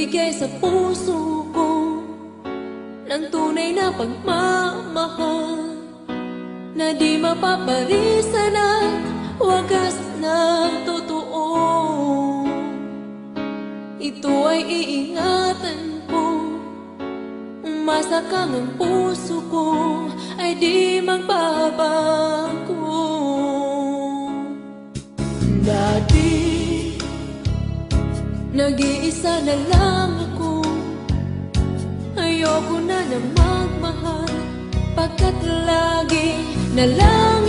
magbigay sa puso ko ng tunay na pagmamahal na di mapaparisan at wagas na totoo. Ito ay iingatan ko, umasa kang ang puso ko ay di magbabago. Dati nag-iisa na lang ako, ayoko na na magmahal, pagkat lagi na lang